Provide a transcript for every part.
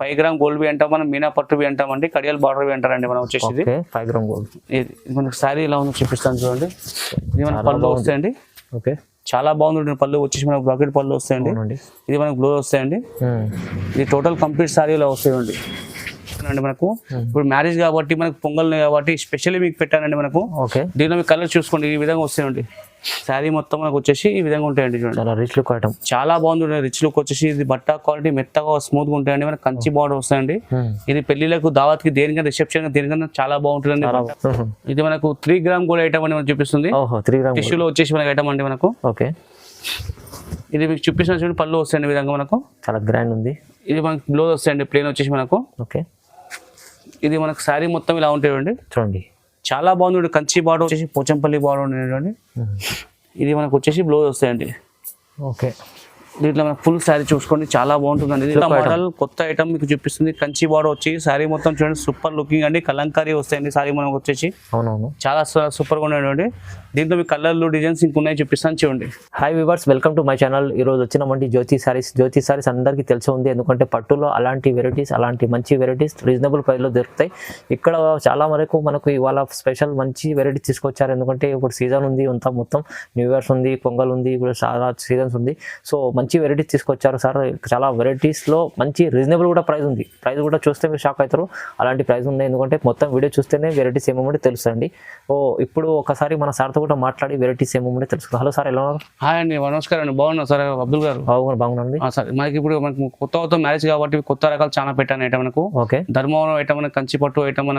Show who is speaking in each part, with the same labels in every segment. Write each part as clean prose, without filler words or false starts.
Speaker 1: 5 gram gold B అంటాం, మనం మీనా పట్టు బి అంటామండి, కడియాల్ బార్డర్ బి అంటారండి మనం వచ్చేసి. ఇది
Speaker 2: 5 గ్రామ్ గోల్డ్.
Speaker 1: ఇది మనకి శారీ ఎలా ఉందో చూపిస్తాను చూడండి. ఇది మన పళ్ళు వస్తాయండి.
Speaker 2: ఓకే,
Speaker 1: చాలా బాగుంది. పళ్ళు వచ్చేసి మనకు బ్రాకెట్ పళ్ళు వస్తాయండి. ఇది మనకు బ్లౌజ్ వస్తాయండి. ఇది టోటల్ కంప్లీట్ శారీ ఇలా వస్తాయండి మనకు. ఇప్పుడు మ్యారేజ్ కాబట్టి మనకు పొంగల్ కాబట్టి స్పెషల్లీ మీకు పెట్టానండి మనకు. దీనిలో మీకు కలర్ చూసుకోండి, ఈ విధంగా వస్తాయండి. శారీ మొత్తం మనకు వచ్చేసి ఈ విధంగా ఉంటాయండి. చూడండి,
Speaker 2: చాలా రిచ్ లుక్ ఐటమ్,
Speaker 1: చాలా బాగుంది. రిచ్ లుక్ వచ్చేసి ఇది బట్ట క్వాలిటీ మెత్తగా స్మూత్ గా ఉంటాయండి. మనకు కంచి బార్డర్ వస్తాయండి. ఇది పెళ్లిలకు దావత్ కి దేనికైనా రిసెప్షన్ దేనికైనా చాలా బాగుంటుందండి. ఇది మనకు 3 గ్రామ్ గోల్డ్ ఐటమ్ అని మనకు చూపిస్తుంది. టిష్యూలో వచ్చేసి మనకి ఐటమ్ అండి మనకు.
Speaker 2: ఓకే,
Speaker 1: ఇది మీకు చూపిస్తున్న చూడండి, పళ్ళు వస్తాయండి ఈ విధంగా మనకు.
Speaker 2: చాలా గ్రాండ్ ఉంది.
Speaker 1: ఇది మనకు బ్లౌజ్ వస్తాయండి ప్లేన్ వచ్చేసి మనకు.
Speaker 2: ఓకే,
Speaker 1: ఇది మనకు శారీ మొత్తం ఇలా ఉంటాయండి.
Speaker 2: చూడండి,
Speaker 1: చాలా బాగుంది. కంచి బార్డర్ వచ్చేసి పోచంపల్లి బార్డర్ ఉండేది. ఇది మనకు వచ్చేసి బ్లౌజ్ వస్తాయండి.
Speaker 2: ఓకే,
Speaker 1: దీంట్లో మనకు ఫుల్ శారీ చూసుకోండి, చాలా బాగుంటుందండి. ఇది మోడల్ కొత్త ఐటమ్ మీకు చూపిస్తుంది. కంచి బార్డర్ వచ్చి శారీ మొత్తం చూడండి, సూపర్ లుకింగ్ అండి. కలంకారీ వస్తాయండి శారీ మనకు వచ్చేసి.
Speaker 2: అవునవును,
Speaker 1: చాలా సూపర్ గా ఉన్నాయండి. దీంట్లో మీ కలర్లు డిజైన్స్ ఇంకున్నాయి, చూపిస్తాను చూడండి.
Speaker 2: Hi viewers, welcome to my channel. ఈ రోజు వచ్చినామంటే జ్యోతి సారీస్ అందరికీ తెలిసి ఉంది. ఎందుకంటే పట్టులో అలాంటి వెరైటీస్, అలాంటి మంచి వెరైటీస్ రీజనబుల్ ప్రైస్ లో దొరుకుతాయి. ఇక్కడ చాలా వరకు మనకు ఇవాళ స్పెషల్ మంచి వెరైటీస్ తీసుకొచ్చారు. ఎందుకంటే ఇప్పుడు సీజన్ ఉంది, మొత్తం న్యూ ఇయర్స్ ఉంది, పొంగల్ ఉంది, ఇప్పుడు చాలా సీజన్స్ ఉంది. సో మంచి వెరైటీస్ తీసుకొచ్చారు సార్. చాలా వెరైటీస్ లో మంచి రీజనబుల్ కూడా ప్రైస్ ఉంది. ప్రైస్ కూడా చూస్తే మీరు షాక్ అవుతారు, అలాంటి ప్రైస్ ఉంది. ఎందుకంటే మొత్తం వీడియో చూస్తేనే వెరైటీస్ ఏమో తెలుస్తుంది. ఇప్పుడు ఒకసారి మన సార్తో కూడా మాట్లాడి వెరైటీస్ ఏమో తెలుసుకుందాం. హలో సార్, ఎలా ఉన్నారు?
Speaker 1: హాయ్ అండి, నమస్కారం అండి. బాగున్నా సార్ అబ్దుల్ గారు?
Speaker 2: బాగున్నాండి
Speaker 1: సార్. మనకి ఇప్పుడు మనకు కొత్త మ్యారేజ్ కాబట్టి కొత్త రకాలు చాలా పెట్టాను ఐటమ్ మనకు.
Speaker 2: ఓకే,
Speaker 1: ధర్మవరం ఐటమ్, మనకు కంచి పట్టు ఐటమ్,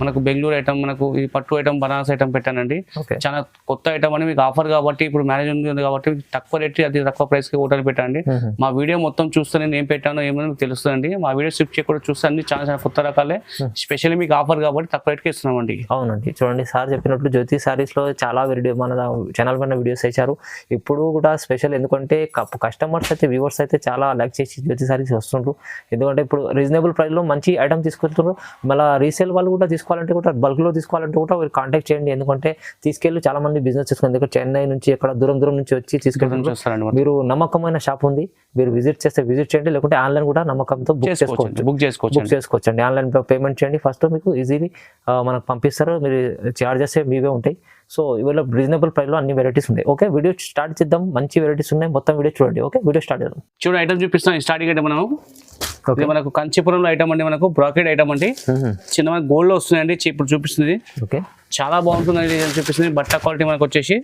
Speaker 1: మనకు బెంగళూరు ఐటమ్, మనకు ఈ పట్టు ఐటమ్, బనారస్ ఐటమ్ పెట్టానండి. చాలా కొత్త ఐటమ్ అని మీకు ఆఫర్ కాబట్టి, ఇప్పుడు మ్యారేజ్ ఉంది కాబట్టి తక్కువ రేట్, అది తక్కువ ప్రైస్ కి హోటల్ పెట్టండి. మా వీడియో మొత్తం చూస్తే నేను ఏం పెట్టానో ఏమో మీకు తెలుస్తుందండి. మా వీడియో స్కిప్ చేయకుండా చూస్తే అన్ని చాలా కొత్త రకాలే, స్పెషల్లీ మీకు ఆఫర్ కాబట్టి తక్కువ రేట్కి ఇస్తున్నామండి.
Speaker 2: అవునండి, చూడండి సార్ చెప్పినట్లు జ్యోతి సారీస్ లో చాలా మన ఛానల్ పైన వీడియోస్ వేశారు. ఇప్పుడు కూడా స్పెషల్, ఎందుకంటే కస్టమర్స్ అయితే, వ్యూవర్స్ అయితే చాలా లైక్ చేసి జ్యోతి సారీస్ వస్తుండ్రు. ఎందుకంటే ఇప్పుడు రీజనబుల్ ప్రైస్ లో మంచి ఐటమ్ తీసుకెళ్తున్నారు. మళ్ళీ రీసేల్ వాళ్ళు కూడా తీసుకోవాలంటే కూడా, బల్క్ లో తీసుకోవాలంటే కూడా మీరు కాంటాక్ట్ చేయండి. ఎందుకంటే తీసుకెళ్ళి చాలా మంది బిజినెస్ చేసుకుని, ఎందుకంటే చెన్నై నుంచి ఎక్కడ దూరం నుంచి వచ్చి తీసుకెళ్తున్నారు. మీరు నమ్మకమైన షాప్ ఉంది, మీరు విజిట్ చేయండి. లేకుంటే ఆన్లైన్ కూడా నమ్మకంతో బుక్ చేసుకోవచ్చు అండి. ఆన్లైన్ పేమెంట్ చేయండి, ఫస్ట్ మీకు ఈజీలీ మనకు పంపిస్తారు. మీరు చార్జెస్ మీవే ఉంటాయి. సో ఇవాళ రీజనబుల్ ప్రైస్ లో అన్ని వెరైటీస్ ఉన్నాయి. ఓకే, వీడియో స్టార్ట్ చేద్దాం. మంచి వెరైటీస్ ఉన్నాయి, మొత్తం వీడియో చూడండి. ఓకే, వీడియో స్టార్ట్ చేద్దాం.
Speaker 1: చూడండి, ఐటమ్ చూపిస్తాం. స్టార్టింగ్ ఐటమ్ మనకు కంచిపురంలో ఐటమ్ అండి, మనకు బ్రాకెట్ ఐటమ్ అండి. చిన్న మనకు గోల్డ్ లో వస్తున్నాయండి. ఇప్పుడు చూపిస్తుంది. ఓకే, చాలా బాగుంటుందండి. చూపిస్తుంది బట్ట క్వాలిటీ మనకు వచ్చేసి.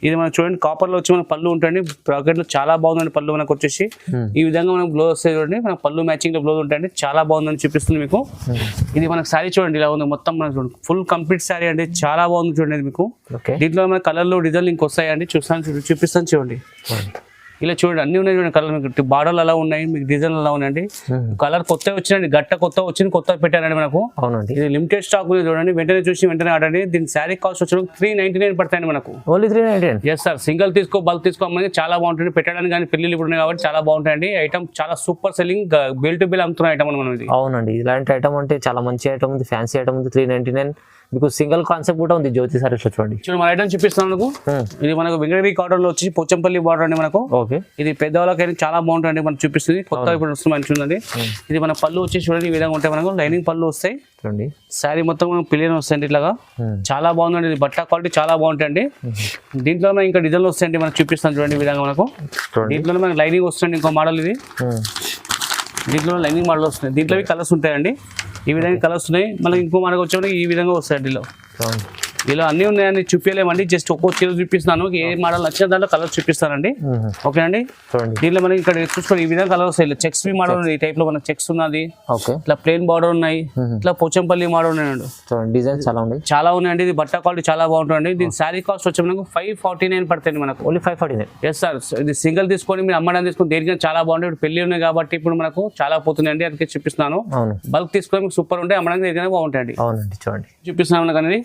Speaker 1: ఇది మనకు చూడండి, కాపర్ లో వచ్చి మన పళ్ళు ఉంటుంది. బ్రాకెట్ లో చాలా బాగుందండి పళ్ళు మనకు వచ్చేసి. ఈ విధంగా మనకు బ్లౌజ్ వస్తాయి చూడండి. మన పళ్ళు మ్యాచింగ్ లో బ్లౌజ్ ఉంటాయండి. చాలా బాగుందని చూపిస్తుంది మీకు. ఇది మనకు శారీ చూడండి ఇలా ఉంది మొత్తం. మనకు చూడండి ఫుల్ కంప్లీట్ శారీ అండి, చాలా బాగుంది చూడండి మీకు. దీంట్లో మన కలర్లు డిజైన్ ఇంక వస్తాయండి. చూపిస్తాను చూడండి. ఇలా చూడండి, అన్ని ఉన్నాయి చూడండి. కలర్ మీకు బార్డర్లు అలా ఉన్నాయి, మీకు డిజైన్ అలా ఉన్నాయండి. కలర్ కొత్త వచ్చిందండి, గట్ట కొత్త పెట్టారండి మనకు.
Speaker 2: అవునండి,
Speaker 1: ఇది లిమిటెడ్ స్టాక్ ఉంది చూడండి. వెంటనే చూసి వెంటనే ఆడండి. దీని శారీ కాస్ట్ వచ్చి 399 పడతాయండి మనకు.
Speaker 2: ఓన్లీ 399?
Speaker 1: ఎస్ సార్, సింగిల్ తీసుకో బల్క్ తీసుకోమని చాలా బాగుంటుంది. పెట్టడానికి కానీ పెళ్లిళ్ళు ఇప్పుడు ఉన్నాయి కాబట్టి చాలా బాగుంటాయండి. ఐటమ్ చాలా super selling, bill to bill అమ్ముతున్న ఐటమ్ మనం ఇది.
Speaker 2: అవునండి, ఇలాంటి ఐటమ్ అంటే చాలా మంచి ఐటమ్ ఉంది, ఫ్యాన్సీ ఐటమ్ ఉంది. 399 మీకు సింగిల్ కాన్సెప్ట్ కూడా ఉంది జ్యోతి సారీస్ లో. చూడండి
Speaker 1: మన ఐటమ్ చూపిస్తున్నాను. ఇది మనకు వెంకటగిరి కాటన్ లో వచ్చి పోచంపల్లి బార్డర్ అండి మనకు.
Speaker 2: ఓకే, ఇది
Speaker 1: పెద్దవాళ్ళకైనా చాలా బాగుంటుంది. మనకు చూపిస్తుంది కొత్త ఇప్పుడు వస్తుంది మంచిది. ఇది మన పళ్ళు వచ్చి చూడండి ఈ విధంగా ఉంటాయి. మనకు లైనింగ్ పళ్ళు వస్తాయి. శారీ మొత్తం పిల్లలు వస్తాయండి ఇట్లాగా. చాలా బాగుందండి. ఇది బట్ట క్వాలిటీ చాలా బాగుంటాయండి. దీంట్లో ఇంకా డిజైన్లు వస్తాయండి. మనకు చూపిస్తాను చూడండి ఈ విధంగా మనకు. దీంట్లో మనకు లైనింగ్ వస్తుంది. ఇంకో మోడల్ ఇది. దీంట్లో లైనింగ్ మోడల్ వస్తుంది. దీంట్లో కలర్స్ ఉంటాయండి. ఈ విధంగా కలర్స్ ఉన్నాయి. మళ్ళీ ఇంకో మనకు వచ్చే ఈ విధంగా వస్తాయండి. ఇలా అన్ని ఉన్నాయని చూపించలేమండి, జస్ట్ ఒక్కో చీర చూపిస్తున్నాను. ఏ మోడల్ నచ్చిన దాంట్లో కలర్ చూపిస్తానండి. ఓకేనండి, దీంట్లో మనకి ఇక్కడ చూసుకోండి ఈ విధంగా కలర్ వస్తాయి. చెక్స్ మోడల్ ఉంది, ఈ టైప్ లో మనకి చెక్స్ ఉన్నది. ఇట్లా ప్లెయిన్ బార్డర్ ఉన్నాయి, ఇట్లా పోచంపల్లి మోడల్ ఉన్నాయండి.
Speaker 2: డిజైన్స్
Speaker 1: చాలా ఉన్నాయండి. ఇది బట్ట క్వాలిటీ చాలా బాగుంటుంది. దీని శారీ కాస్ట్ వచ్చి మనకు 549 పడుతుంది మనకు.
Speaker 2: ఓన్లీ 549?
Speaker 1: ఎస్ సార్, ఇది సింగిల్ తీసుకొని మీరు అమ్మడం తీసుకొని దేనికైనా చాలా బాగుంటుంది. ఇప్పుడు పెళ్లి ఉన్నాయి కాబట్టి ఇప్పుడు మనకు చాలా పోతున్నాయండి, అందుకే చూపిస్తున్నాను. బల్క్ తీసుకొని మీకు సూపర్ ఉంటాయి, అమ్మడానికి దేనికైనా బాగుంటాయండి.
Speaker 2: అవునండి, చూడండి
Speaker 1: చూపిస్తున్నాను కానీ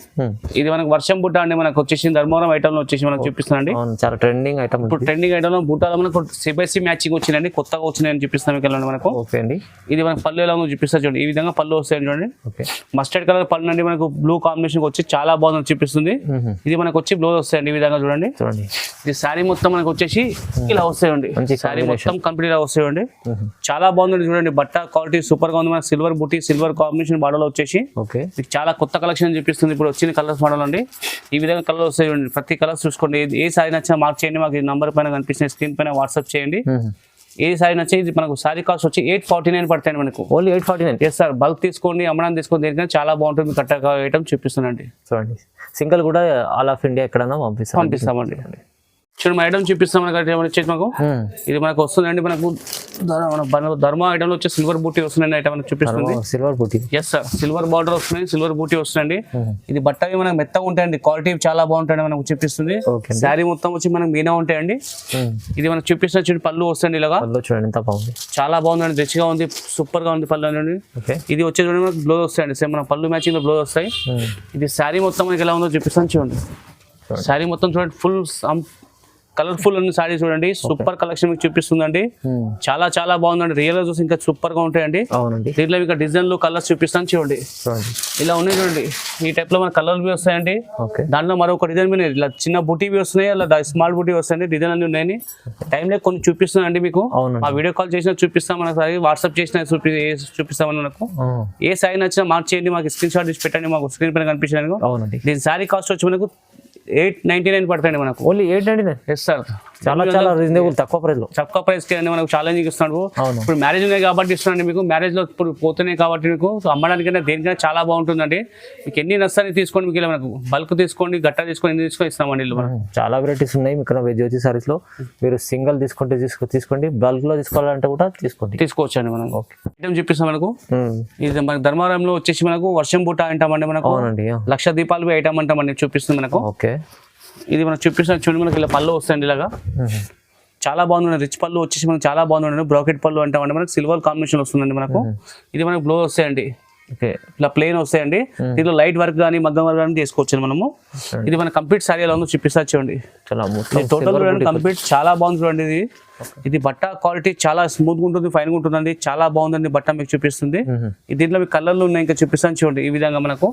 Speaker 1: ఇది మనకు వర్షం బుట్ట అండి, మనకు వచ్చేసి ధర్మవరం ఐటమ్ లో వచ్చేసి మనకు చూపిస్తానండి.
Speaker 2: అవును, చాలా ట్రెండింగ్ ఐటమ్.
Speaker 1: ఇప్పుడు ట్రెండింగ్ ఐటమ్ లో బుట్టాలో మనకు సిబిఎస్సి మ్యాచింగ్ వచ్చిందండి, కొత్తగా వచ్చినాయని చూపిస్తాం ఇక్కడ మనకు.
Speaker 2: ఓకే అండి.
Speaker 1: ఇది మనకు పళ్ళు ఎలా ఉందో చూపిస్తా చూడండి, ఈ విధంగా పళ్ళు వస్తాయి చూడండి.
Speaker 2: ఓకే,
Speaker 1: మస్టర్డ్ కలర్ పళ్ళు అండి, మనకు బ్లూ కాంబినేషన్ వచ్చి చాలా బాగుంది చూపిస్తుంది. ఇది మనకు వచ్చి బ్లౌజ్ వస్తాయండి ఈ విధంగా చూడండి. ఇది శారీ మొత్తం మనకు వచ్చేసి ఇలా వస్తాయండి, శారీ మొత్తం కంప్లీట్ గా వస్తాయండి. చాలా బాగుంది చూడండి, బట్ట క్వాలిటీ సూపర్ గా ఉంది. మనకు సిల్వర్ బుట్టి సిల్వర్ కాంబినేషన్ బార్డర్ వచ్చేసి మీకు చాలా కొత్త కలెక్షన్ చూపిస్తుంది. ఇప్పుడు వచ్చిన కలర్స్ మోడల్ అండి, ఈ విధంగా కలర్ వస్తాయి చూడండి. ప్రతి కలర్స్ చూసుకోండి, ఏ సారీ నచ్చినా మార్క్ చేయండి, మాకు ఈ నంబర్ పైన కనిపిస్తున్న స్క్రీన్ పైన వాట్సాప్ చేయండి. ఏ సారీ నచ్చి ఇది మనకు సారీ కాస్ట్ వచ్చి 849 పడతాయి మనకు.
Speaker 2: ఓన్లీ 849.
Speaker 1: ఎస్ సార్, బల్క్ తీసుకోండి, అమ్మడానికి తీసుకోండి, దేనికైనా చాలా బాగుంటుంది. కట్ట ఐటమ్ చూపిస్తున్నాండి.
Speaker 2: చూడండి, సింగిల్ కూడా ఆల్ ఆఫ్ ఇండియా ఎక్కడన్నా
Speaker 1: పంపిస్తామండి. చూడండి, మన ఐటమ్ చూపిస్తాం మనకు వచ్చేసి మాకు. ఇది మనకు వస్తుందండి, మనకు ధర్మ ఐటమ్ లో వచ్చి సిల్వర్ బూటీ వస్తుందండి. ఐటమ్ మనకు చూపిస్తుంది
Speaker 2: సిల్వర్ బూటీ.
Speaker 1: ఎస్ సార్, సిల్వర్ బార్డర్ వస్తుంది, సిల్వర్ బూటీ వస్తుందండి. ఇది బట్టవి మనకు మెత్తగా ఉంటాయండి, క్వాలిటీ చాలా బాగుంటాయండి మనకు చూపిస్తుంది. శారీ మొత్తం వచ్చి మనకు మీనా ఉంటాయండి. ఇది మనకు చూపిస్తున్న చూడండి, పళ్ళు వస్తుంది ఇలాగా.
Speaker 2: చూడండి ఎంత బాగుంది,
Speaker 1: చాలా బాగుందండి, రిచ్గా ఉంది, సూపర్ గా ఉంది పళ్ళు అండి. ఇది వచ్చేది మనకు బ్లౌజ్ వస్తాయండి, సేమ్ మన పళ్ళు మ్యాచింగ్ లో బ్లౌజ్ వస్తాయి. ఇది శారీ మొత్తం మనకి ఎలా ఉందో చూపిస్తాను చూడండి. శారీ మొత్తం చూడండి, ఫుల్ కలర్ఫుల్ ఉన్న సారీ చూడండి, సూపర్ కలెక్షన్ మీకు చూపిస్తుందండి. చాలా చాలా బాగుందండి, రియల్ గా చూసి ఇంకా సూపర్ గా ఉంటాయండి. దీంట్లో ఇంకా డిజైన్లు కలర్స్ చూపిస్తాను చూడండి, ఇలా ఉన్నాయి చూడండి. ఈ టైప్ లో మన కలర్ బి వస్తాయండి. దాంట్లో మరొక డిజైన్ మీద ఇలా చిన్న బూటీ బి వస్తున్నాయి, అలా స్మాల్ బూటీ వస్తాయండి. డిజైన్ అన్ని ఉన్నాయని టైం లో కొన్ని చూపిస్తున్నాయండి మీకు. ఆ వీడియో కాల్ చేసినా చూపిస్తాం, మనకి వాట్సాప్ చేసినా చూపిస్తామని మనకు. ఏ సారీ నచ్చినా మార్క్ చేయండి, మాకు స్క్రీన్ షాట్ తీసి పెట్టండి, మాకు స్క్రీన్ పైన కనిపించాను. దీని సారీ కాస్ట్ వచ్చి మనకు 899 పడతాయండి మనకు.
Speaker 2: ఓన్లీ 899.
Speaker 1: ఎస్ సార్,
Speaker 2: చాలా చాలా రీజనబుల్, తక్కువ ప్రైస్
Speaker 1: కి మనకు ఛాలెంజింగ్ ఇస్తున్నాడు. ఇప్పుడు మ్యారేజ్ ఉన్నాయి కాబట్టి ఇస్తున్నాండి మీకు. మ్యారేజ్ లో ఇప్పుడు పోతున్నాయి కాబట్టి మీకు అమ్మడానికైనా దేనికైనా చాలా బాగుంటుందండి. మీకు ఎన్ని నస్తాన్ని తీసుకోండి, మీకు ఇలా మనకు బల్క్ తీసుకోండి, గట్ట తీసుకోండి, ఎన్ని తీసుకొని ఇస్తామండి.
Speaker 2: చాలా వెరైటీస్ ఉన్నాయి మీకు జ్యోతి సారీస్ లో. మీరు సింగిల్ తీసుకోండి, బల్క్ లో తీసుకోవాలంటే కూడా
Speaker 1: తీసుకోవచ్చు అండి. మనం ఐటమ్ చూపిస్తాం మనకు. ఇది మన ధర్మవరంలో వచ్చేసి మనకు వర్షం బూట అంటామండి మనకు. లక్ష దీపాలు ఐటమ్ అంటామండి, చూపిస్తుంది మనకు.
Speaker 2: ఓకే,
Speaker 1: ఇది మనకు చూపిస్తున్న చూడండి, మనకి ఇలా పళ్ళు వస్తాయండి ఇలాగా. చాలా బాగుంది, రిచ్ పళ్ళు వచ్చేసి మనకు చాలా బాగుంది. బ్రాకెట్ పళ్ళు అంటామండి మనకు, సిల్వర్ కాంబినేషన్ వస్తుందండి మనకు. ఇది మనకు బ్లౌజ్ వస్తాయండి, ఇట్లా ప్లెయిన్ వస్తాయండి. దీంట్లో లైట్ వర్క్ కానీ మగ్గం వర్క్ కానీ చేసుకోవచ్చు మనము. ఇది మన కంప్లీట్ సారీ ఎలా ఉందో చూపిస్తా చూడండి. టోటల్ కంప్లీట్ చాలా బాగుంది చూడండి. ఇది బట్ట క్వాలిటీ చాలా స్మూత్ గా ఉంటుంది, ఫైన్ గా ఉంటుందండి. చాలా బాగుందండి బట్ట మీకు చూపిస్తుంది. దీంట్లో మీకు కలర్లు ఉన్నాయి, ఇంకా చూపిస్తాను చూడండి. ఈ విధంగా మనకు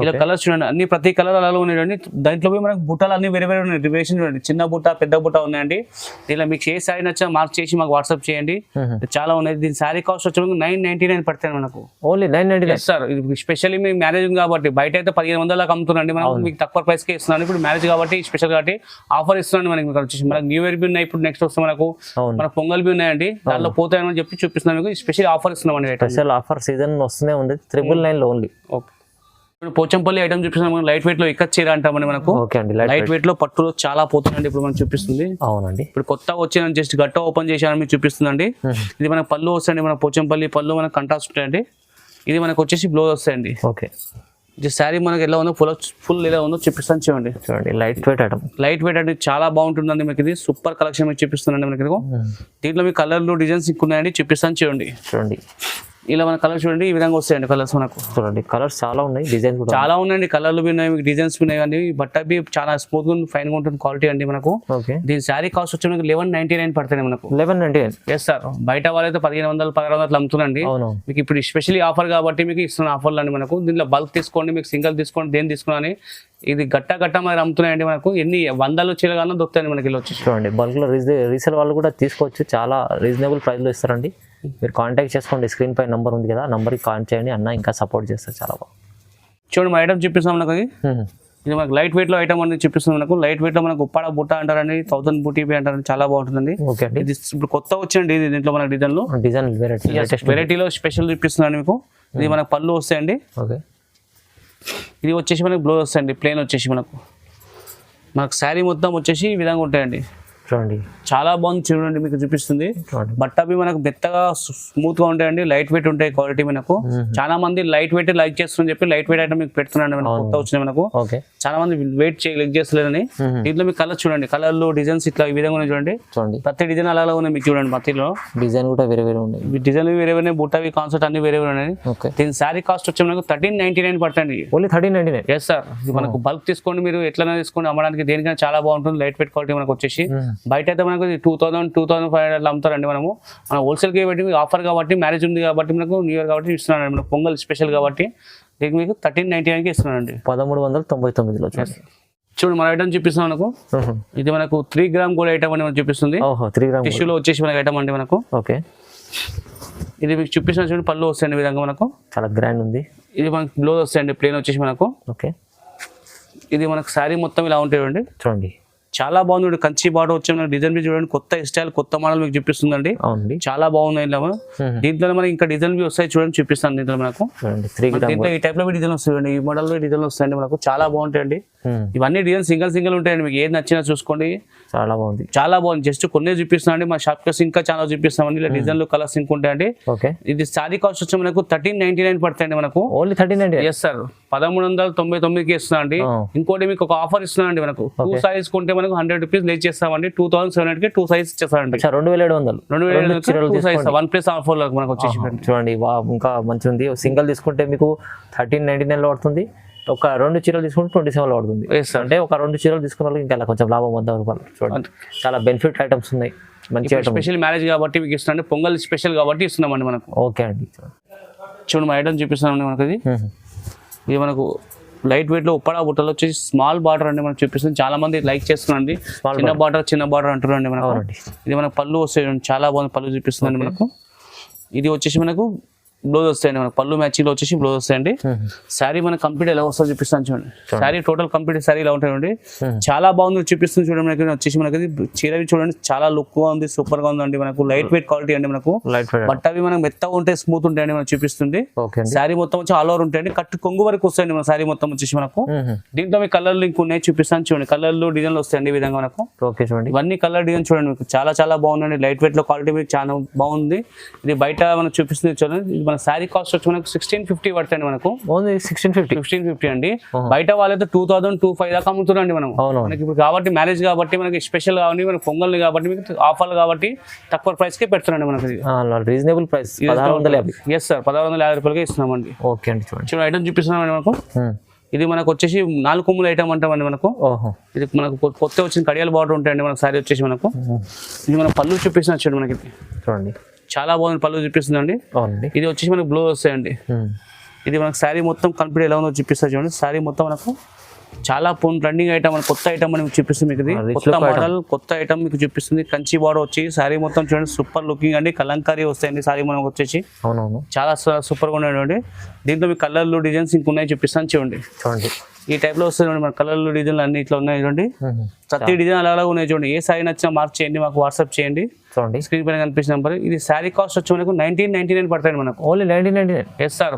Speaker 1: ఇలా కలర్స్ చూడండి, అన్ని ప్రతి కలర్ అలా ఉన్నాయండి. దాంట్లో మనకు బుట్టలు అన్ని వేరే వేరే ఉన్నాయి, రివేషన్ చూడండి, చిన్న బుట్ట పెద్ద బుట్ట ఉన్నాయండి. ఇలా మీకు ఏ సారీ నచ్చా మార్క్ చేసి మాకు వాట్సాప్ చేయండి, చాలా ఉన్నాయి. దీని సారీ కాస్ట్ వచ్చి 999 పడతాయి మనకు.
Speaker 2: Only 999
Speaker 1: sir. ఇది స్పెషల్లీ మీ మ్యారేజ్ కాబట్టి బయట అయితే 1500 అమ్ముతున్నాండి, మనం మీకు తక్కువ ప్రైస్ కే ఇస్తున్నాను. ఇప్పుడు మ్యారేజ్ కాబట్టి స్పెషల్ కాబట్టి ఆఫర్ ఇస్తున్నాను మనకి. వచ్చేసి మనకు న్యూ ఇయర్ బి ఉన్నాయి, ఇప్పుడు నెక్స్ట్ వస్తే మనకు మన పొంగల్ బి ఉన్నాయండి, దాంట్లో పోతాయని చెప్పి చూపిస్తున్నాం మీకు. స్పెషల్ ఆఫర్ ఇస్తున్నాం,
Speaker 2: స్పెషల్ ఆఫర్ సీజన్ వస్తూనే ఉంది. 999 లో ఓన్లీ.
Speaker 1: ఓకే, ఇప్పుడు పోచంపల్లి ఐటమ్ చూపిస్తున్నాం, లైట్ వెయిట్ లో ఇక్కత్ చీర అంటామని మనకు. లైట్ వెయిట్ లో పట్టులో చాలా పోతుందండి ఇప్పుడు మనం చూపిస్తుంది.
Speaker 2: అవునండి,
Speaker 1: ఇప్పుడు కొత్తగా వచ్చి జస్ట్ గట్ట ఓపెన్ చేశాను మీకు చూపిస్తుందండి. ఇది మనకు పళ్ళు వస్తాయండి, మన పోచంపల్లి పళ్ళు మనకు కంట్రాస్ట్ ఉంటాయండి. ఇది మనకు వచ్చేసి బ్లౌజ్ వస్తాయండి.
Speaker 2: ఓకే,
Speaker 1: శారీ మనకి ఎలా ఉందో ఫుల్ ఎలా ఉందో చూపిస్తాను చూడండి.
Speaker 2: Light weight item,
Speaker 1: light weight అంటే చాలా బాగుంటుందండి మీకు. ఇది సూపర్ కలెక్షన్ మీకు చూపిస్తుందండి మనకి. దీంట్లో మీ కలర్లు డిజైన్స్ ఉన్నాయండి, చూపిస్తాను చూడండి. ఇలా మన కలర్ చూడండి, ఈ విధంగా వస్తాయండి కలర్స్ మనకు.
Speaker 2: చూడండి, కలర్స్ చాలా ఉన్నాయి, డిజైన్స్ కూడా
Speaker 1: చాలా ఉన్నాయండి. కలర్లు ఉన్నాయి, మీకు డిజైన్స్ ఉన్నాయి అండి. బట్ట బి చాలా స్మూత్ గా ఫైన్ గా ఉంటుంది క్వాలిటీ అండి మనకు. దీని శారీ కాస్ట్ వచ్చి మనకు 1199 పడుతుంది మనకు.
Speaker 2: 1199.
Speaker 1: ఎస్ సార్, బయట వాళ్ళైతే 1500 1600 అమ్ముతుందండి. మీకు ఇప్పుడు స్పెషల్లీ ఆఫర్ కాబట్టి మీకు ఇస్తున్న ఆఫర్లు అండి మనకు. దీంట్లో బల్క్ తీసుకోండి, మీకు సింగిల్ తీసుకోండి, దేని తీసుకుని ఇది గట్ట మరి అమ్ముతున్నాయండి మనకు. ఎన్ని వందలు చీరగానో దొరుకుతాయండి మనకి. వచ్చి చూడండి,
Speaker 2: బల్క్ లో రీసేల్ వాళ్ళు కూడా తీసుకోవచ్చు, చాలా రీజనబుల్ ప్రైస్ లో ఇస్తారండి. మీరు కాంటాక్ట్ చేసుకోండి, స్క్రీన్ పై నంబర్ ఉంది కదా, నంబర్కి కాల్ చేయండి, అన్న ఇంకా సపోర్ట్ చేస్తారు. చాలా బాగా
Speaker 1: చూడండి, మన ఐటమ్ చూపిస్తాం మనకు. ఇది మనకు లైట్ వెయిట్ లో ఐటమ్ అనేది చూపిస్తుంది మనకు. లైట్ వెయిట్ లో మనకు ఉప్పాడ బుట్ట అంటారండి, 1000 బూటీ అంటారండి, చాలా బాగుంటుందండి. ఇది ఇప్పుడు కొత్త వచ్చింది, ఇది దీంట్లో మనకు డిజైన్ వెరైటీలో స్పెషల్ చూపిస్తున్నాను మీకు. ఇది మనకు పళ్ళు వస్తాయండి. ఇది వచ్చేసి మనకు బ్లౌజ్ వస్తాయండి, ప్లెయిన్ వచ్చేసి మనకు శారీ మొత్తం వచ్చేసి ఈ విధంగా ఉంటాయండి.
Speaker 2: చూడండి
Speaker 1: చాలా బాగుంది చూడండి, మీకు చూపిస్తుంది.
Speaker 2: చూడండి
Speaker 1: బట్ట అవి మనకు మెత్తగా స్మూత్ గా ఉంటాయండి, లైట్ వెయిట్ ఉంటాయి క్వాలిటీ. మనకు చాలా మంది లైట్ వెయిట్ లైక్ చేస్తుందని చెప్పి లైట్ వెయిట్ ఐటమ్ మీకు పెడుతున్నాను. మనకు కొత్త వచ్చినాయి మనకు.
Speaker 2: ఓకే
Speaker 1: చాలా మంది వెయిట్ లైక్ చేస్తలేదని. దీంట్లో మీకు కలర్ చూడండి, కలర్లు డిజైన్స్ ఇట్లా ఈ విధంగా ఉన్నాయి చూడండి.
Speaker 2: చూడండి
Speaker 1: ప్రతి డిజైన్ అలా ఉన్నాయి మీకు చూడండి. ప్రతిలో
Speaker 2: డిజైన్ కూడా వేరే వేరే ఉన్నాయి,
Speaker 1: డిజైన్ వేరే వేరే, బుట్టవి కాన్సెప్ట్ అన్ని వేరే వేరే ఉన్నాయి.
Speaker 2: ఓకే
Speaker 1: దీని శారీ కాస్ట్ వచ్చి మనకు 1399 పడుతుంది.
Speaker 2: ఓన్లీ 1399.
Speaker 1: ఎస్ సార్, ఇది మనకు బల్క్ తీసుకోండి, మీరు ఎట్లైనా తీసుకోండి, అమ్మడానికి దేనికైనా చాలా బాగుంటుంది. లైట్ వెయిట్ క్వాలిటీ మనకు వచ్చేసి బయట అయితే మనకు 2000-2500 అట్లా అమ్ముతారండి. మనం హోల్సేల్ కి పెట్టి ఆఫర్ కాబట్టి, మ్యారేజ్ ఉంది కాబట్టి, మనకు న్యూ ఇయర్ కాబట్టి ఇస్తున్నానండి, మనకు పొంగల్ స్పెషల్ కాబట్టి దీనికి మీకు 1399కి ఇస్తున్నానండి.
Speaker 2: 1399లో
Speaker 1: చూడండి మన ఐటమ్ చూపిస్తున్నాం మనకు. ఇది మనకు 3 గ్రామ్ గోల్డ్ ఐటమ్ అని మనకు చూపిస్తుంది.
Speaker 2: 3 గ్రామ్
Speaker 1: టిష్యూలో వచ్చేసి మనకు ఐటమ్ అండి మనకు.
Speaker 2: ఓకే
Speaker 1: ఇది మీకు చూపిస్తున్న చూడండి, పళ్ళు వస్తాయండి ఈ విధంగా మనకు.
Speaker 2: చాలా గ్రాండ్ ఉంది.
Speaker 1: ఇది మనకు బ్లౌజ్ వస్తాయండి ప్లేన్ వచ్చేసి మనకు.
Speaker 2: ఓకే
Speaker 1: ఇది మనకు శారీ మొత్తం ఇలా ఉంటాయండి.
Speaker 2: చూడండి
Speaker 1: చాలా బాగుంది. కంచి బార్డర్ వచ్చి మనకి డిజైన్ మీద చూడండి, కొత్త స్టైల్ కొత్త మోడల్ మీకు చూపిస్తుందండి.
Speaker 2: అవునండి
Speaker 1: చాలా బాగుంది. దీంట్లో మనకి ఇంకా డిజైన్ వస్తాయి చూడండి, చూపిస్తాను. దీంట్లో మనకు దీంట్లో ఈ టైప్ లో డిజైన్ వస్తాయండి, ఈ మోడల్ లో డిజైన్ వస్తాయండి మనకు. చాలా బాగుంటాయండి ఇవన్నీ డిజైన్, సింగిల్ ఉంటాయండి. మీకు ఏది నచ్చినా చూసుకోండి.
Speaker 2: చాలా బాగుంది,
Speaker 1: చాలా బాగుంది. జస్ట్ కొన్ని చూపిస్తామండి, మా షాప్ కేసు ఇంకా చాలా చూపిస్తామండి. ఇలా డిజైన్లు కలర్స్ ఇంకా ఉంటాయండి.
Speaker 2: ఓకే
Speaker 1: ఇది శారీ కాస్ట్ వచ్చి మనకు 1399 పడుతుంది మనకు.
Speaker 2: ఓన్లీ 1399.
Speaker 1: ఎస్ సార్, 1399కి ఇస్తున్నా అండి. ఇంకోటి మీకు ఒక ఆఫర్ ఇస్తున్నా అండి మనకు. 2 సైజ్ కొంటే మనకు 100 రూపీస్ లేట్ చేస్తామండి. 2700 కి 2 సైజ్ ఇచ్చేస్తారండి.
Speaker 2: 2700
Speaker 1: 2 సైజ్ 1+ ఆఫర్ మనకు వచ్చేసి.
Speaker 2: చూడండి ఇంకా మంచిగా ఉంది. సింగిల్ తీసుకుంటే మీకు 1399 లో పడుతుంది. ఒక 2 చీరలు తీసుకుంటే 27 పడుతుంది. అంటే ఒక 2 చీరలు తీసుకున్న వాళ్ళకి ఇంకా కొంచెం లాభం 100 రూపాయలు. చూడండి చాలా బెనిఫిట్ ఐటమ్స్ ఉన్నాయి, మంచి ఐటమ్.
Speaker 1: స్పెషల్ మ్యారేజ్ కాబట్టి మీకు ఇస్తున్నాండి, పొంగల్ స్పెషల్ కాబట్టి ఇస్తున్నామండి మనకు.
Speaker 2: ఓకే అండి
Speaker 1: చూడండి మా ఐటమ్ చూపిస్తున్నామండి మనకు. ఇది మనకు లైట్ వెయిట్ లో ఉప్పడా బుట్టలు వచ్చేసి స్మాల్ బార్డర్ అండి మనకు చూపిస్తుంది. చాలా మంది లైక్ చేస్తున్నారండి, చిన్న బార్డర్ అంటారండి మనకు. ఇది మనకు పళ్ళు వస్తాయి, చాలా బాగుంది పళ్ళు చూపిస్తుందండి మనకు. ఇది వచ్చేసి మనకు బ్లౌజ్ వస్తాయండి మనకు. పళ్ళు మ్యాచింగ్ లో వచ్చేసి బ్లౌజ్ వస్తాయండి. శారీ మనకు కంప్లీట్ ఎలా వస్తుందో చూపిస్తాను చూడండి. శారీ టోటల్ కంప్లీట్ శారీ ఇలా ఉంటాయండి. చాలా బాగుంది చూపిస్తుంది చూడండి. మనకి వచ్చేసి మనకి చీరవి చూడండి, చాలా లుక్ గా ఉంది, సూపర్ గా ఉందండి మనకు. లైట్ వెయిట్ క్వాలిటీ అండి మనకు. బట్ అవి మనకు మెత్తగా ఉంటాయి, స్మూత్ ఉంటాయండి మనకు చూపిస్తుంది. శారీ మొత్తం వచ్చి ఆల్ ఓవర్ ఉంటాయండి, కట్టు కొంగు వరకు వస్తాయండి మన శారీ మొత్తం వచ్చేసి మనకు. దీంట్లో మీ కలర్లు ఇంకొన్నాయి చూపిస్తాను చూడండి. కలర్లు డిజైన్లు వస్తాయండి ఈ విధంగా మనకు. ఓకే చూడండి, ఇవన్నీ కలర్ డిజైన్ చూడండి మీకు. చాలా బాగుందండి. లైట్ వెయిట్ లో క్వాలిటీ మీకు చాలా బాగుంది. ఇది బయట మనకు చూపిస్తుంది చూడండి. మన శారీ కాస్ట్ వచ్చి మనకు 1650 పడుతుంది మనకు. 1650 అండి. బయట వాళ్ళైతే 2000-2500 దాకా అమ్ముతున్నారండి మనం. మనకి ఇప్పుడు కాబట్టి మ్యారేజ్ కాబట్టి మనకి స్పెషల్ కాబట్టి మనకి పొంగల్ కాబట్టి మీకు ఆఫర్లు కాబట్టి తక్కువ ప్రైస్ కే పెడుతున్నాండి మనకి.
Speaker 2: Reasonable price 1650.
Speaker 1: ఎస్ సార్, 1650 రూపాయలకే ఇస్తున్నామండి.
Speaker 2: ఓకే అండి చూడండి
Speaker 1: ఐటమ్ చూపిస్తున్నామండి మనకు. ఇది మనకు వచ్చేసి 4 కొమ్ముల ఐటమ్ అంటామండి మనకు. ఇది మనకు కొత్త వచ్చిన కడియాల బార్డర్ ఉంటాయండి మనకు. శారీ వచ్చేసి మనకు ఇది మన పళ్ళు చూపిస్తున్నా చూడండి మనకి. చూడండి చాలా బాగుంది పళ్ళు చూపిస్తుందండి. ఇది వచ్చేసి మనకు బ్లౌజ్ వస్తాయండి. ఇది మనకు శారీ మొత్తం కంప్లీట్ ఎలా ఉందో చూపిస్తుంది చూడండి. శారీ మొత్తం మనకు చాలా రన్నింగ్ ఐటమ్, కొత్త ఐటమ్ అని చూపిస్తుంది మీకు. ఇది కొత్త మోడల్, కొత్త ఐటమ్ మీకు చూపిస్తుంది. కంచి బార్డర్ వచ్చి శారీ మొత్తం చూడండి, సూపర్ లుకింగ్ అండి. కలంకారీ వస్తాయండి శారీ మనకు వచ్చేసి. చాలా సూపర్ గా ఉన్నాయండి. దీంట్లో మీ కలర్లు డిజైన్స్ ఇంకున్నాయి చూపిస్తాను చూడండి. ఈ టైప్ లో వస్తాయి మన కలర్లు డిజైన్లు అన్ని ఇట్లా ఉన్నాయి చూడండి. ప్రతి డిజైన్ అలా ఉన్నాయి చూడండి. ఏ శారీ నచ్చినా మార్క్ చేయండి, మాకు వాట్సాప్ చేయండి. స్క్రీన్ పైన కనిపించిన నెంబర్. ఇది శారీ కాస్ట్ వచ్చి మనకు 1999 పడతాయి మనకు. ఓన్లీ 1999. ఎస్ సార్,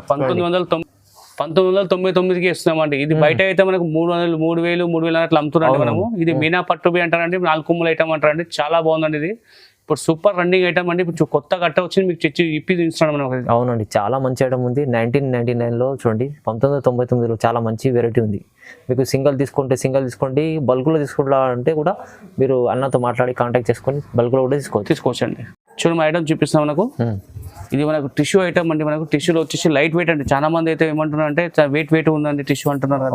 Speaker 1: 1999కి ఇస్తున్నామండి. ఇది బయట అయితే మనకు 300, 3000 అట్లా అమ్ముతున్నాండి మనము. ఇది మీనా పట్టుబి అంటారండి, 4 కొమ్ముల ఐటమ్ అంటారండి. చాలా బాగుందండి ఇది. ఇప్పుడు సూపర్ రన్నింగ్ ఐటమ్ అండి. ఇప్పుడు కొత్త గట్ట వచ్చింది మీకు ఇప్పి ఇస్తున్నాడు మనకు. అవునండి,
Speaker 2: చాలా మంచి ఐటమ్ ఉంది. 1999లో చూడండి, 1999లో చాలా మంచి వెరైటీ ఉంది. మీకు సింగిల్ తీసుకోండి, బల్క్లో తీసుకుంటే కూడా మీరు అన్నతో మాట్లాడి కాంటాక్ట్ చేసుకొని బల్క్లో కూడా తీసుకోవచ్చండి.
Speaker 1: చూడండి మా ఐటమ్ చూపిస్తాం మనకు. ఇది మనకు టిష్యూ ఐటమ్ అండి. మనకు టిష్యూలో వచ్చేసి లైట్ వెయిట్ అండి. చాలా మంది అయితే ఏమంటున్నారు అంటే వెయిట్ ఉందండి టిష్యూ అంటున్నారు.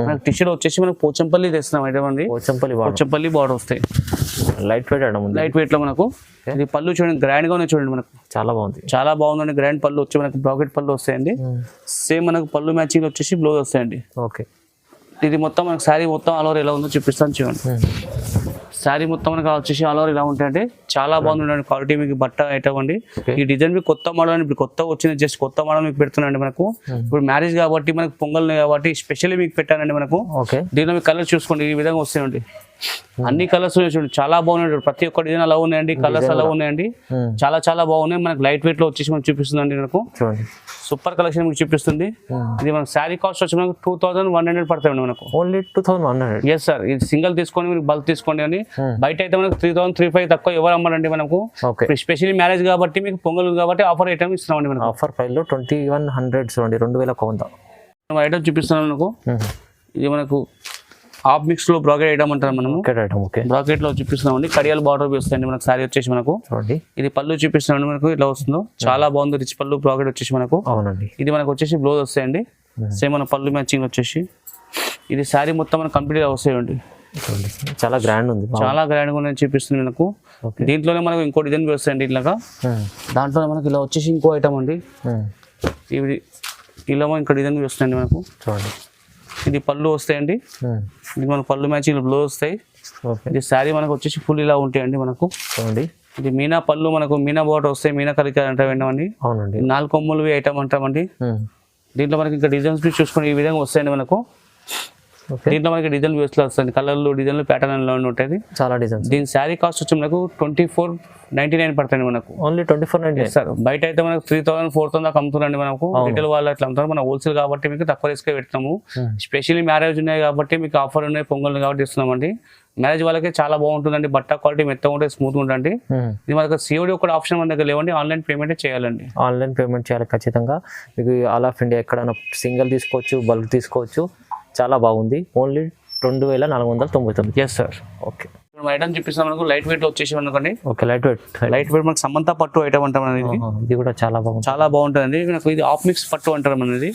Speaker 1: మనకు టిష్యూలో వచ్చేసి మనకు పోచంపల్లి తెస్తున్నాం ఐటమ్ అండి. పోచంపల్లి బార్డర్ వస్తాయి.
Speaker 2: లైట్
Speaker 1: వెయిట్ లో మనకు. ఇది పళ్ళు చూడండి, గ్రాండ్ గా ఉన్నాయి చూడండి మనకు. చాలా బాగుందండి. గ్రాండ్ పళ్ళు వచ్చి మనకు బ్రాకెట్ పళ్ళు వస్తాయండి. సేమ్ మనకు పళ్ళు మ్యాచింగ్ వచ్చేసి బ్లౌజ్ వస్తాయండి. ఓకే, ఇది మొత్తం మనకు శారీ మొత్తం ఆల్ ఓవర్ ఎలా ఉందో చూపిస్తాను చూడండి. శారీ మొత్తం మనకు వచ్చేసి ఆల్ ఓవర్ ఇలా ఉంటాయండి. చాలా బాగుంది క్వాలిటీ మీకు. బట్ట ఐటమ్ అండి. ఈ డిజైన్ మీకు కొత్త మోడల్ అండి. ఇప్పుడు కొత్త వచ్చింది, జస్ట్ కొత్త మోడల్ మీకు పెడుతున్నాండి మనకు. ఇప్పుడు మ్యారేజ్ కాబట్టి మనకు పొంగల్ కాబట్టి స్పెషల్లీ మీకు పెట్టానండి మనకు. దీనిలో మీకు కలర్ చూసుకోండి, ఈ విధంగా వస్తాయండి. అన్ని కలర్స్ చూడండి చాలా బాగున్నాయి, ప్రతి ఒక్క డిజైన్ అలా ఉన్నాయండి, కలర్స్ అలా ఉన్నాయండి, చాలా చాలా బాగున్నాయి. మనకు లైట్ వెయిట్ లో వచ్చేసి మనకు చూపిస్తుందండి, మనకు
Speaker 2: చూడండి
Speaker 1: సూపర్ కలెక్షన్ మీకు చూపిస్తుంది. ఇది మనకు శారీ కాస్ట్ వచ్చి మనకు 2100 పడుతుంది మనకు.
Speaker 2: ఓన్లీ 2100.
Speaker 1: ఎస్ సార్, ఇది సింగిల్ తీసుకోండి, మీరు బల్క్ తీసుకోండి అని. బయట అయితే మనకు 3000-3500 తక్కువ ఎవరు అమ్మారండి మనకు. స్పెషల్లీ మ్యారేజ్ కాబట్టి మీకు పొంగల్ కాబట్టి ఆఫర్ ఐటమ్ ఇస్తున్నామండి మనకు.
Speaker 2: ఆఫర్ ప్రైస్ లో 2100 చూడండి, 2100
Speaker 1: ఐటమ్ చూపిస్తున్నాం మనకు. ఇది మనకు హాఫ్ మిక్స్ లో బ్రాకెట్ ఐటమ్ అంటారు మనము. బ్రాకెట్ లో చూపిస్తున్నామండి, కడియాల బార్డర్ వస్తాయండి మనకు. శారీ వచ్చేసి మనకు ఇది పళ్ళు చూపిస్తున్నామండి మనకు, ఇట్లా వస్తుందో చాలా బాగుంది. రిచ్ పళ్ళు బ్రాకెట్ వచ్చేసి మనకు.
Speaker 2: అవునండి.
Speaker 1: ఇది మనకు వచ్చేసి బ్లౌజ్ వస్తాయండి, సేమ్ మన పళ్ళు మ్యాచింగ్ వచ్చేసి. ఇది శారీ మొత్తం మనకు కంప్లీట్ గా వస్తాయండి,
Speaker 2: చాలా గ్రాండ్ ఉంది, చాలా
Speaker 1: గ్రాండ్ గా ఉందని చూపిస్తుంది మనకు. దీంట్లోనే మనకు ఇంకో డిజైన్ వస్తాయండి ఇట్లాగా. దాంట్లో మనకి ఇలా వచ్చేసి ఇంకో ఐటమ్ అండి, ఇది ఇలా ఇంకో డిజైన్ వస్తాయండి మనకు. చూడండి, ఇది పళ్ళు వస్తాయండి, ఇది మన పళ్ళు మ్యాచింగ్ బ్లౌజ్ వస్తాయి. ఇది శారీ మనకు వచ్చేసి ఫుల్ ఇలా ఉంటాయండి మనకు. చూడండి, ఇది మీనా పళ్ళు మనకు, మీనా బాటర్ వస్తాయి, మీనా కలిక అంటామండి. అవునండి, 4 కొమ్ములు ఐటమ్ అంటామండి. దీంట్లో మనకి ఇంకా డిజైన్స్ చూసుకుని ఈ విధంగా వస్తాయండి మనకు. దీంట్లో మనకి డిజైన్ వేస్లో వస్తుంది, కలర్లు డిజైన్లు ప్యాటర్న్ ఉంటుంది, చాలా డిజైన్స్. దీని శారీ కాస్ట్ వచ్చి మనకు 2499 పడుతుంది మనకు. Only 2499 sir. బయట అయితే మనకు 3000-4000 దాకా అమ్ముతున్నాండి మనకు. రిటైల్ వాళ్ళు అట్లా అమ్ముతారు, మన హోల్సేల్ కాబట్టి మీకు తక్కువ రేస్కే పెడతాము. స్పెషల్లీ మ్యారేజ్ ఉన్నాయి కాబట్టి మీకు ఆఫర్ ఉన్నాయి, పొంగల్ కాబట్టి ఇస్తున్నామండి. మ్యారేజ్ వాళ్ళకి చాలా బాగుంటుందండి, బట్ట క్వాలిటీ మెత్తగా ఉంటుంది, స్మూత్ ఉంటుంది. ఇది మనకు సిఓడి ఒక ఆప్షన్ మన దగ్గర లేవండి, ఆన్లైన్ పేమెంట్ చేయాలండి. ఆన్లైన్ పేమెంట్ చేయాలి ఖచ్చితంగా. మీకు ఆల్ ఆఫ్ ఇండియా ఎక్కడైనా సింగిల్ తీసుకోవచ్చు, బల్క్ తీసుకోవచ్చు, చాలా బాగుంది. Only 2499. Yes sir. Okay, item చూపిస్తాం మనకు. లైట్ వెయిట్ వచ్చేసి అనుకోండి. ఓకే, లైట్ వెయిట్ మనకు సమంత పట్టు ఐటమ్ అంటాం అనేది. ఇది కూడా చాలా బాగుంది, చాలా బాగుంటుంది. మనకు ఇది ఆఫ్ మిక్స్ పట్టు అంటారు అనేది.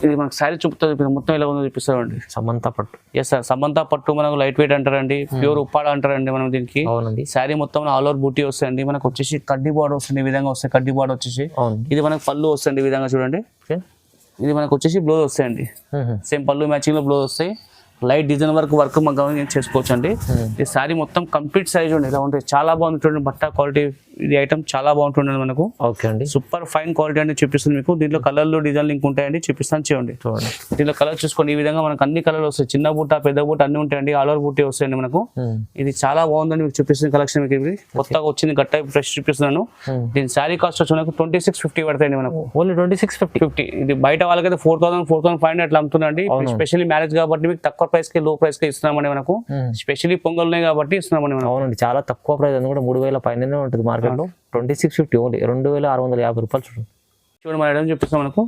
Speaker 1: ఇది మనకు శారీ చూపుతుంది, మొత్తం ఇలా ఉందో చూపిస్తామండి. సమంత పట్టు. ఎస్ సార్, సమంత పట్టు మనకు లైట్ వెయిట్ అంటారండి, ప్యూర్ ఉప్పాడ అంటారండి మనం దీనికి. అవునండి. శారీ మొత్తం ఆల్ ఓవర్ బూటీ వస్తాయండి మనకు. వచ్చేసి కడ్డీ బార్డర్ వస్తుంది, ఈ విధంగా వస్తాయి కడ్డీ బార్డర్ వచ్చేసి. ఇది మనకు పళ్ళు వస్తుంది ఈ విధంగా చూడండి. ఇది మనకు వచ్చేసి బ్లౌజ్ వస్తాయండి, సేమ్ పళ్ళు మ్యాచింగ్ లో బ్లౌజ్ వస్తాయి. లైట్ డిజైన్ వర్క్ మనం చేసుకోవచ్చు అండి. ఈ శారీ మొత్తం కంప్లీట్ సైజ్ ఉండి ఇలా ఉంటుంది, చాలా బాగుంది చూడండి. బట్ట క్వాలిటీ ఇది ఐటమ్ చాలా బాగుంటుంది మనకు. ఓకే అండి, సూపర్ ఫైన్ క్వాలిటీ అండి చూపిస్తుంది మీకు. దీంట్లో కలర్లు డిజైన్ లింక్ ఉంటాయండి, చూపిస్తాను చూడండి. దీంట్లో కలర్ చూసుకోండి, ఈ విధంగా మనకు అన్ని కలర్లు వస్తాయి, చిన్న బుట్ట పెద్ద బుట్ట అన్ని ఉంటాయండి, ఆల్ ఓవర్ బుట్టి వస్తాయండి మనకు. ఇది చాలా బాగుందండి మీకు చూపిస్తుంది కలెక్షన్. మీకు ఇది కొత్తగా వచ్చింది, గట్ట ఫ్రెష్ చూపిస్తున్నాను. దీని శారీ కాస్ట్ వచ్చి మనకు 2650 పడతాయండి మనకు. ఓన్లీ 2650. ఇది బయట వాళ్ళకైతే 4000-4500 అట్లా అమ్ముతుందండి. స్పెషల్లీ మ్యారేజ్ కాబట్టి మీకు తక్కువ ప్రైస్ కి, లో ప్రైస్ కి ఇస్తున్నామండి మనకు. స్పెషల్లీ పొంగల్ ఉన్నాయి కాబట్టి ఇస్తున్నామండి మనం. అవునండి, చాలా తక్కువ ప్రైస్, అది కూడా 3000 పైన ఉంటుంది మార్కెట్ లో. 2650 ఓన్లీ 2650 రూపాయలు. చూడండి మన ఐటమ్ చూపిస్తాం మనకు.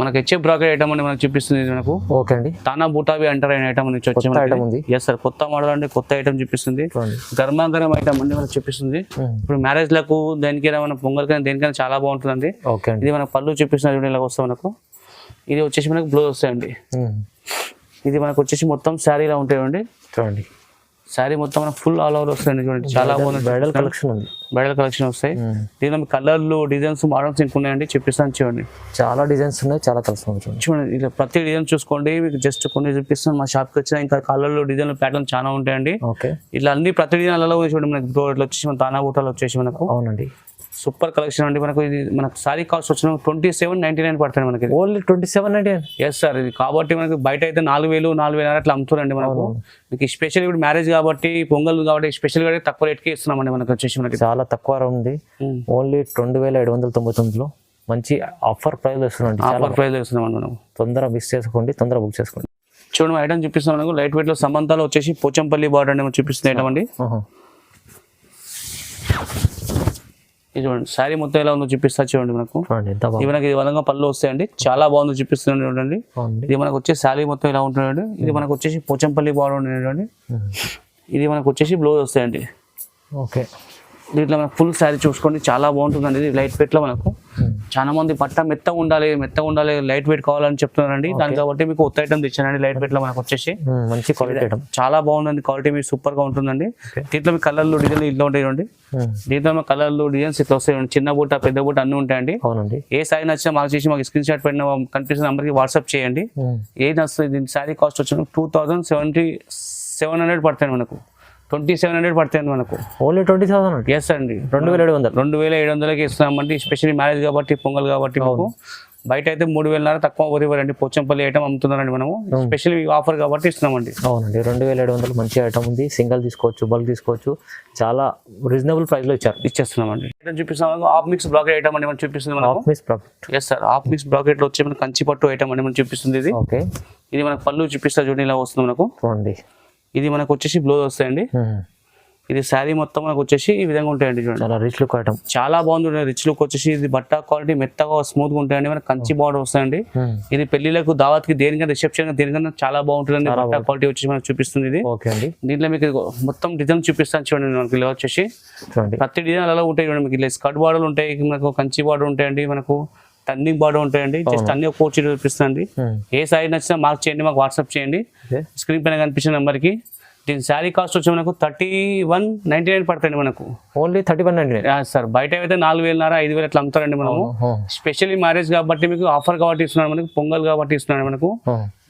Speaker 1: మనకి హెచ్ఎఫ్ బ్రాకెట్ ఐటమ్ అని మనకు చూపిస్తుంది మనకు. ఓకే అండి, తానా బూటావి అంటారు అయిన ఐటమ్ నుంచి వచ్చి. ఎస్ సార్, కొత్త మోడల్ అండి, కొత్త ఐటమ్ చూపిస్తుంది. గర్మాగరం ఐటమ్ అండి మనకు చూపిస్తుంది. ఇప్పుడు మ్యారేజ్ లకు దేనికైనా మన పొంగల్కైనా దేనికైనా చాలా బాగుంటుందండి. ఇది మనకు పళ్ళు చూపిస్తుంది, ఇలా వస్తాం మనకు. ఇది వచ్చేసి మనకు బ్లౌజ్ వస్తాయండి. ఇది మనకు వచ్చేసి మొత్తం శారీ ఇలా ఉంటాయండి. చూడండి, శారీ మొత్తం మనకు ఫుల్ ఆల్ ఓవర్ వస్తాయండి. చూడండి, చాలా బాగుంది. బ్రైడల్ కలెక్షన్ ఉంది, బ్రైడల్ కలెక్షన్ వస్తాయి. దీనిలో కలర్లు డిజైన్స్ మోడల్స్ ఇంకా ఉన్నాయండి, చూపిస్తాను చూడండి. చాలా డిజైన్స్ ఉన్నాయి, చాలా కలెక్షన్ చూడండి. ఇలా ప్రతి డిజైన్ చూసుకోండి, మీకు జస్ట్ కొన్ని చూపిస్తాను. మా షాప్కి వచ్చిన ఇంకా కలర్లు డిజైన్లు ప్యాటర్న్ చాలా ఉంటాయండి. ఓకే, ఇట్లా అన్ని ప్రతి డిజైన్ అలా చూడండి. మనకి ఇట్లా వచ్చేసి మన తానా బూటాలు వచ్చేసి మనకు. అవునండి, సూపర్ కలెక్షన్ అండి మనకు. ఇది మనకు సారీ కాస్ట్ వచ్చిన 2799 పడుతుంది మనకి. ఓన్లీ 2799. ఎస్ సార్, ఇది కాబట్టి మనకి బయట అయితే 4000-4500 అట్లా అమ్ముతారండి మనకు. మీకు స్పెషల్ ఇప్పుడు మ్యారేజ్ కాబట్టి, పొంగల్ కాబట్టి స్పెషల్ గా తక్కువ రేట్కి ఇస్తున్నామండి మనకు. వచ్చేసి మనకి చాలా తక్కువ ఉంది, ఓన్లీ 2799లో మంచి ఆఫర్ ప్రైస్ ఇస్తున్నాం. ఆఫర్ ప్రైస్ ఇస్తున్నామండి మనం. తొందరగా మిస్ చేసుకోండి, తొందరగా బుక్ చేసుకోండి. చూడండి ఐటమ్ చూపిస్తున్నాం మనకు. లైట్ వెయిట్ లో సమంతాలో వచ్చేసి పోచంపల్లి బార్డర్ అని చూపిస్తుంది ఐటమ్ అండి. ఇది చూడండి, శారీ మొత్తం ఎలా ఉందో చూపిస్తా చూడండి మనకు. ఇది మనకి ఇది విధంగా పళ్ళు వస్తాయండి, చాలా బాగుందో చూపిస్తుంది చూడండి. ఇది మనకు వచ్చే శారీ మొత్తం ఎలా ఉంటుందండి. ఇది మనకు వచ్చేసి పోచంపల్లి బార్డర్ ఉండేది. ఇది మనకు వచ్చేసి బ్లౌజ్ వస్తాయండి. ఓకే, దీంట్లో మనకు ఫుల్ శారీ చూసుకోండి, చాలా బాగుంటుందండి. ఇది లైట్ వెయిట్ లో మనకు. చాలా మంది పట్ట మెత్తగా ఉండాలి లైట్ వెయిట్ కావాలని చెప్తున్నారండి. దాని కాబట్టి మీకు కొత్త ఐటమ్ తెచ్చానండి లైట్ వెయిట్ లో మనకు వచ్చేసి. మంచి క్వాలిటీ ఐటమ్, చాలా బాగుందండి క్వాలిటీ, మీకు సూపర్ గా ఉంటుందండి. దీంట్లో మీ కలర్లు డిజైన్లు ఇట్లా ఉంటాయి. దీంట్లో కలర్లు డిజైన్స్ ఇట్లా వస్తాయి, చిన్న బూట పెద్ద బూట అన్ని ఉంటాయండి. అవునండి, ఏ సారీ నచ్చినా మాకు చేసి మాకు స్క్రీన్ షాట్ పెట్టిన కనిపిస్తున్న నంబర్కి వాట్సాప్ చేయండి. ఏది నచ్చుతుంది. దీని శారీ కాస్ట్ వచ్చిన 2700 పడుతుంది మనకు. 2700 పడుతుంది మనకు. ఓన్లీ 20,000. ఎస్ అండి, 2700కి ఇస్తున్నామండి. స్పెషల్లీ మ్యారేజ్ కాబట్టి, పొంగల్ కాబట్టి మీకు బయట అయితే 3,500 తక్కువ ఇవ్వరండి. పోచంపల్లి ఐటమ్ అమ్ముతున్నారండి మనము. స్పెషల్ ఆఫర్ కాబట్టి ఇస్తున్నామండి.
Speaker 2: అవునండి, 2,700 మంచి ఐటమ్ ఉంది. సింగిల్ తీసుకోవచ్చు, బల్క్ తీసుకోవచ్చు, చాలా రీజనబుల్ ప్రైస్ లో
Speaker 1: ఇచ్చేస్తున్నామండి. ఐటమ్ చూపిస్తాం హాఫ్ మిక్స్ బ్రాకెట్ ఐటమ్ అండి మనం చూపిస్తుంది మనకు.
Speaker 2: Half mix bracket.
Speaker 1: Yes sir, half mix bracket లో వచ్చే మనకు కంచి పట్టు ఐటమ్ అండి మనం చూపిస్తుంది. ఇది
Speaker 2: ఓకే,
Speaker 1: ఇది మనకు పళ్ళు చూపిస్తా చూడండి ఇలా వస్తుంది మనకు.
Speaker 2: చూడండి,
Speaker 1: ఇది మనకు వచ్చేసి బ్లౌజ్ వస్తాయండి. ఇది శారీ మొత్తం మనకు వచ్చేసి ఈ విధంగా ఉంటాయండి. చూడండి
Speaker 2: చాలా రిచ్ లుక్ ఐటమ్,
Speaker 1: చాలా బాగుంది. రిచ్ లుక్ వచ్చేసి ఇది బట్ట క్వాలిటీ మెత్తగా స్మూత్ గా ఉంటాయండి. మనకు కంచి బార్డర్ వస్తాయండి. ఇది పెళ్లిలకు దావత్ కి దేనికైనా రిసెప్షన్ దేనికైనా చాలా బాగుంటుంది. బట్ట క్వాలిటీ వచ్చేసి మనకు చూపిస్తుంది. ఇది
Speaker 2: ఓకే అండి.
Speaker 1: దీంట్లో మీకు మొత్తం డిజైన్ చూపిస్తాను చూడండి. మనకి ఇలా వచ్చేసి
Speaker 2: చూడండి,
Speaker 1: ప్రతి డిజైన్ అలా ఉంటాయి. చూడండి మీకు ఇలా స్కర్ట్ బార్డర్లు ఉంటాయి, మనకు కంచి బార్డర్ ఉంటాయండి, మనకు టర్నింగ్ బార్డర్ ఉంటాయండి. జస్ట్ అన్ని ఒక కోచ్ చూపిస్తాండి. ఏ సారీ నచ్చినా మార్క్ చేయండి, మాకు వాట్సాప్ చేయండి. స్క్రీన్ పైన కనిపించిన నెంబర్కి. దీని శారీ కాస్ట్ వచ్చి మనకు 3199 పడుతుంది మనకు.
Speaker 2: Only 3199
Speaker 1: sir. బయట అయితే 4,500 5,000 అట్లా అమ్ముతారండి మనము. స్పెషల్లీ మ్యారేజ్ కాబట్టి మీకు ఆఫర్ కాబట్టి ఇస్తున్నాడు మనకు. పొంగల్ కాబట్టి ఇస్తున్నాడు మనకు.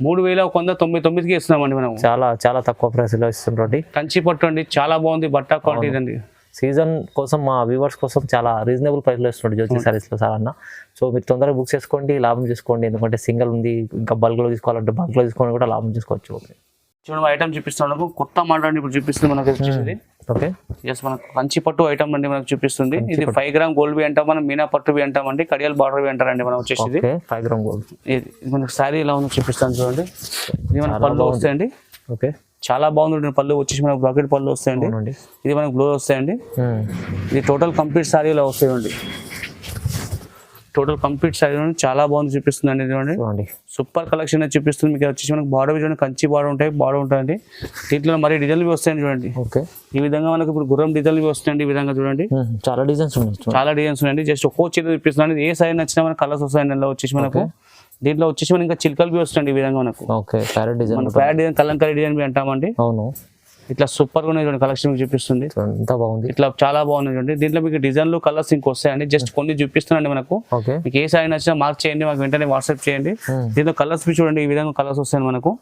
Speaker 1: 3,199కి ఇస్తున్నామండి మనం.
Speaker 2: చాలా చాలా తక్కువ ప్రైస్ లో ఇస్తుండ్రండి.
Speaker 1: కంచి పట్టు అండి, చాలా బాగుంది బట్ట క్వాలిటీ అండి.
Speaker 2: సీజన్ కోసం మా వ్యూవర్స్ కోసం చాలా రీజనబుల్ ప్రైస్ లో ఇస్తున్నాడు జ్యోతి సారీస్ లో సార్ అన్న. సో మీరు తొందరగా బుక్ చేసుకోండి, లాభం చేసుకోండి. ఎందుకంటే సింగిల్ ఉంది, ఇంకా బల్క్ లో తీసుకోవాలంటే బల్క్ లో తీసుకోండి కూడా లాభం చేసుకోవచ్చు.
Speaker 1: చూడండి ఐటమ్ చూపిస్తున్నాను, కొత్త మోడల్ ఇప్పుడు చూపిస్తుంది మనకు వచ్చేసి.
Speaker 2: ఓకే,
Speaker 1: ఎస్, మనకు కంచి పట్టు ఐటమ్ అండి మనకు చూపిస్తుంది. ఇది 5 గ్రామ్ గోల్డ్ బి అంటాం మనం, మీనా పట్టు బి అంటాం అండి, కడియాల్ బార్డర్ బి అంటారండి మనం వచ్చేసి.
Speaker 2: 5 గ్రామ్ గోల్డ్.
Speaker 1: ఇది మనకు శారీ ఎలా ఉందో చూపిస్తాను చూడండి. ఇది మనకు పళ్ళు వస్తాయండి.
Speaker 2: ఓకే,
Speaker 1: చాలా బాగుంది. పళ్ళు వచ్చేసి మనకు బ్రాకెట్ పళ్ళు వస్తాయండి. ఇది మనకు బ్లౌజ్ వస్తాయండి. ఇది టోటల్ కంప్లీట్ శారీ ఇలా వస్తాయండి. టోటల్ కంప్లీట్ శారీ చాలా బాగుంది చూపిస్తుంది అండి. చూడండి సూపర్ కలెక్షన్ చూపిస్తుంది మీకు. వచ్చేసి మనకు బార్డర్ చూడండి, కంచి బార్డర్ ఉంటాయి, బార్డర్ ఉంటాయండి. దీంట్లో మరి డిజైన్లు వస్తాయండి చూడండి.
Speaker 2: ఓకే,
Speaker 1: ఈ విధంగా మనకు ఇప్పుడు గుర్రం డిజైన్లు వస్తాయండి. ఈ విధంగా చూడండి,
Speaker 2: చాలా డిజైన్స్ ఉన్నాయి.
Speaker 1: చాలా డిజైన్స్ ఉన్నాయండి. జస్ట్ ఒక్కో చీర చూపిస్తున్నాను. ఏ సైజ్ నచ్చినా మనకు కలర్స్ వస్తాయండి. అందులో వచ్చేసి మనకు దీంట్లో వచ్చేసి మనకి ఇంకా చిల్కలు బి వస్తాయండి. ఈ విధంగా మనకు
Speaker 2: parrot design,
Speaker 1: parrot design, Kalamkari design బి అంటామండి.
Speaker 2: అవును,
Speaker 1: ఇట్లా సూపర్ గా ఉన్నాయి కలెక్షన్ చూపిస్తుంది.
Speaker 2: ఎంత బాగుంది,
Speaker 1: ఇట్లా చాలా బాగుంది. దీంట్లో మీకు డిజైన్లు కలర్స్ ఇంక వస్తాయండి. జస్ట్ కొన్ని చూపిస్తున్నాండి మనకు. మీకు ఏ సారీ నచ్చినా మార్క్ చేయండి, మాకు వెంటనే వాట్సాప్ చేయండి. దీంట్లో కలర్స్ చూడండి, ఈ విధంగా కలర్స్ వస్తాయండి మనకు.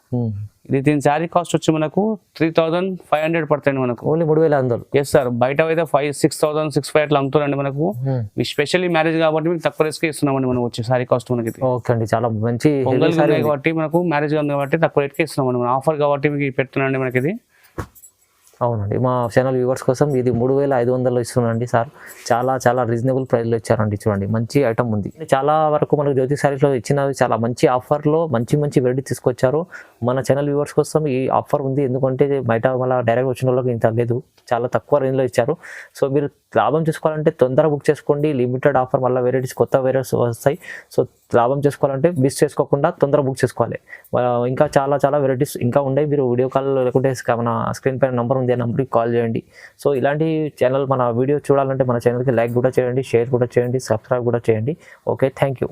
Speaker 1: ఇది దీని శారీ కాస్ట్ వచ్చి మనకు 3,500 పడుతుంది మనకు.
Speaker 2: ఓన్లీ 3,500.
Speaker 1: Yes sir. బయట అయితే 5,000 6,000 6,500 అట్లా అమ్ముతారండి మనకు. మీ స్పెషల్లీ మ్యారేజ్ కాబట్టి మీకు తక్కువ రేట్కి ఇస్తున్నామండి మనం వచ్చే శారీ కాస్ట్ మనకి.
Speaker 2: ఓకే అండి, చాలా మంచి
Speaker 1: పొంగల్ కాబట్టి మనకు మ్యారేజ్ ఉంది కాబట్టి తక్కువ రేట్కి ఇస్తున్నామండి మనం. ఆఫర్ కాబట్టి మీకు పెడుతున్నాండి మనకి ఇది.
Speaker 2: అవునండి, మా ఛానల్ వ్యూవర్స్ కోసం ఇది 3,500 ఇస్తున్నాండి సార్. చాలా చాలా రీజనబుల్ ప్రైస్లో ఇచ్చారండి. చూడండి మంచి ఐటమ్ ఉంది. చాలా వరకు మనకు జ్యోతి సారీస్లో ఇచ్చినవి చాలా మంచి ఆఫర్లో మంచి మంచి వెరైటీ తీసుకొచ్చారు. మన ఛానల్ వ్యూవర్స్ కోసం ఈ ఆఫర్ ఉంది. ఎందుకంటే బయట మళ్ళీ డైరెక్ట్ వచ్చిన వాళ్ళకి ఇంత లేదు, చాలా తక్కువ రేంజ్లో ఇచ్చారు. సో మీరు లాభం చేసుకోవాలంటే తొందరగా బుక్ చేసుకోండి. లిమిటెడ్ ఆఫర్, మళ్ళీ వెరైటీస్ కొత్త వెరైటీస్ వస్తాయి. సో లాభం చేసుకోవాలంటే మిస్ చేసుకోకుండా తొందరగా బుక్ చేసుకోవాలి. ఇంకా చాలా చాలా వెరైటీస్ ఇంకా ఉన్నాయి. మీరు వీడియో కాల్ లేకుంటే మన స్క్రీన్ పైన నెంబర్ ఉంది, ఆ నెంబర్కి కాల్ చేయండి. సో ఇలాంటి ఛానల్ మన వీడియో చూడాలంటే మన ఛానల్కి లైక్ కూడా చేయండి, షేర్ కూడా చేయండి, సబ్స్క్రైబ్ కూడా చేయండి. Okay, thank you.